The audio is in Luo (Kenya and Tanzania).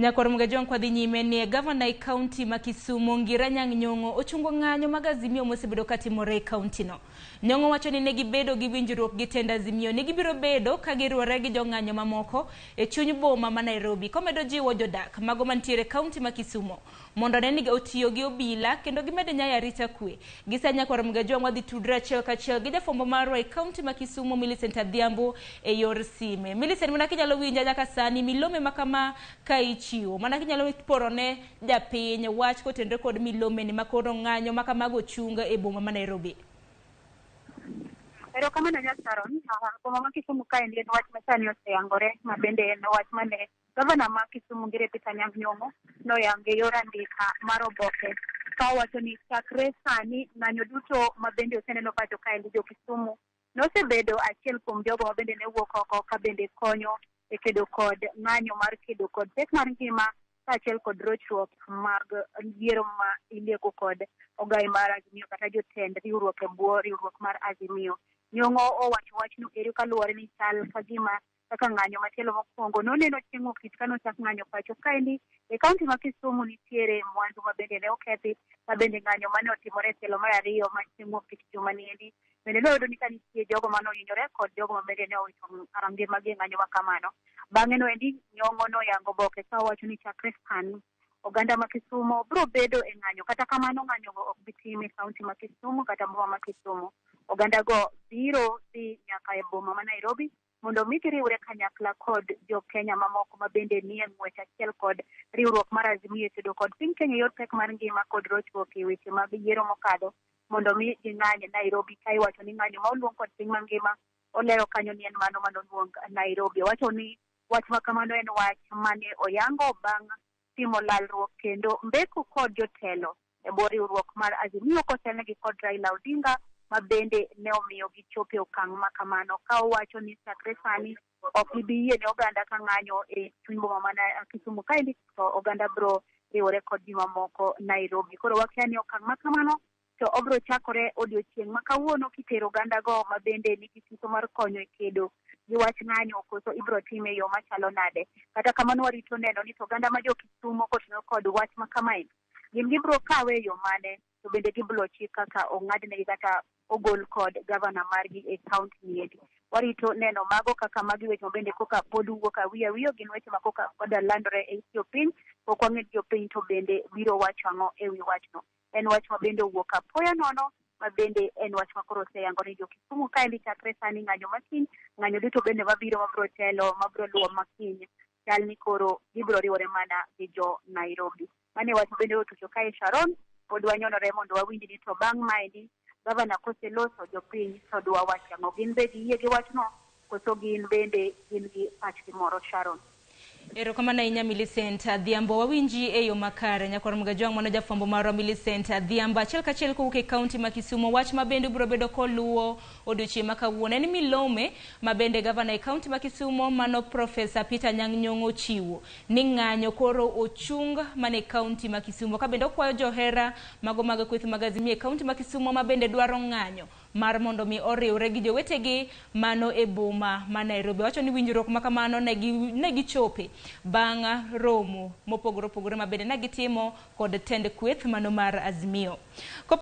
Nyakor Mgajong kwa dhi nyime ni gavana e kaunti ma Kisumu Ngira Nyang' Nyong'o ochungo ng'anyo mag Azimio mosebedo katimore e kaunti no. Nyong'o wacho ni ne gibedo gi winjruok gi tend Azimio ni gibiro bedo ka giriwore gi jong'anyo mamoko e chuny boma ma Nairobi komedo jiwo jodak mago mantiere kaunti ma Kisumu mondo ne ni otiyo gi obila kendo gimede nyaya arita kwe. Gisa Nyakor Mgajong wadhi tudre achiel kachiel gi jafwambo marwa e kaunti ma Kisumu Millicent Adhiambo e yor sime. Millicent, mana kinyalo winja nyaka sani milome makama ka chiwo mana kinyalo porone japiny wach kotenre kod milome ni makoro ng'anyo makamago chunga e boma ma Nairobi. Pero kama na Nyasaron, boma ma Kisumu ka en wach masani oseyangore mabende en wach mane gavana ma Kisumu Ngira Nyang' Nyong'o no yange yor andika mar oboke ka wacho ni chakre sani ng'anyo duto mabende oseneno pacho ka en jo Kisumu nosebedo achiel kuom jogo mabende ne wuok oko ka bende konyo e kedo kod ng'anyo mar kedo kod pek mar ngima kaachiel kod rochruok mag yiero ma ilieko kod ogai mar Azimio kata jotend riwruok e bwo riwruok mar Azimio. Nyong'o owacho wachno ero kaluwore ni chal kagima kaka ng'anyo machielo mokwongo noneno chieng' okich ka nochak ng'anyo pacho kaendi e kaunti ma Kisumu nitiere mwandu mabende ne okethi ka bende ng'anyo mane otimore e tielo mar ariyo ma chieng' okich juma niendi bende noyudo ni ka nitie jogo mane ohinyore kod jogo mabende ne owito ngimagi e ng'anyo makamano. Bang'e noendi Nyong'o noyango oboke ka owacho ni chakre sani oganda ma Kisumu biro bedo e ng'anyo, kata kamano ng'anyogo ok bi tim e kaunti ma Kisumu kata boma ma Kisumu. Oganda go biro dhi nyaka e boma ma Nairobi mondo mi giriwre kanyakla kod jo Kenya mamoko ma bende nie ng'wech achiel kod riwruok mar Azimio kedo kod piny Kenya yor pek mar ngima kod rochruok e weche mag yiero mokadho mondo mi ging'any Nairobi ka iwacho ni ng'anyo ma oluong kod piny mangima olero kanyo ni en mano manoluong Nairobi. Wacho ni wach makamano en wach mane oyango bang' timo lalruok kendo mbeko kod jotelo e bwo riwruok mar Azimio kotelnegi kod Raila Odinga ma bende ne omiyo gichopo e okang' makamano ka owacho ni chakre sani ok gibi yie ne oganda ka ng'anyo e chuny boma ma Kisumu kaendi to oganda biro riwore kod ji mamoko Nairobi. Koro wakia ni okang' makamano to obiro chakore odiochieng' ma kawuono kitero oganda go ma bende nigi siso mar konyo e kedo gi wach ng'anyo koso ibiro time e yo machalo nade. Kata kamano warito neno ni to oganda ma jo Kisumu koting'o kod wach makamae gin gibiro kawe e yo mane to bende gibiro chik kaka ong'adnegi kata ogol kod gavana margi e kaunti niendi. Warito neno mago kaka magi weche mabende koka pod wuok awiya wiyo gin weche ma koka pod landore e jopiny pok wang'e jopiny to bende biro wacho ang'o e wi wachno. En wach mabende owuok apoya nono mabende en wach makoro oseyangore jo Kisumu kaendi chakre sani ng'anyo makiny ng'anyo duto bende mabiro mabiro telo mabiro luwo makiny chal ni koro gibiro riwore mana gi jo Nairobi. Mane wach bende otucho kae Sharon pod wanyonore mondo wawinj ni to bang' maendi gavana koseloso jopiny to dwa wach ang'o, gin be giyie gi wachno koso gin bende gin gi pachgi moro Sharon. Erokamano ahinya Millicent Adhiambo. Wawinji e yo makare. Nyakor Mgajong mano jafwambo marwa Millicent Adhiambo achiel kachiel kowuok e kaunti ma Kisumu. Wach mabende biro bedo koluwo odiochieng' ma kawuono en milome mabende gavana e kaunti ma Kisumu mano Profesa Peter Nyang' Nyong'o chiwo ni ng'anyo koro ochung mane kaunti ma Kisumu ka bende okwayo johera mago mag kweth mag Azimio e kaunti ma Kisumu mabende dwaro ng'anyo mar mondo mi oriwre gi jowetegi mano e boma ma Nairobi. Wacho ni winjruok makamano ne gichope bang' romo mopogore opogore mabende ne gitimo kod tend kweth mano mar Azimio.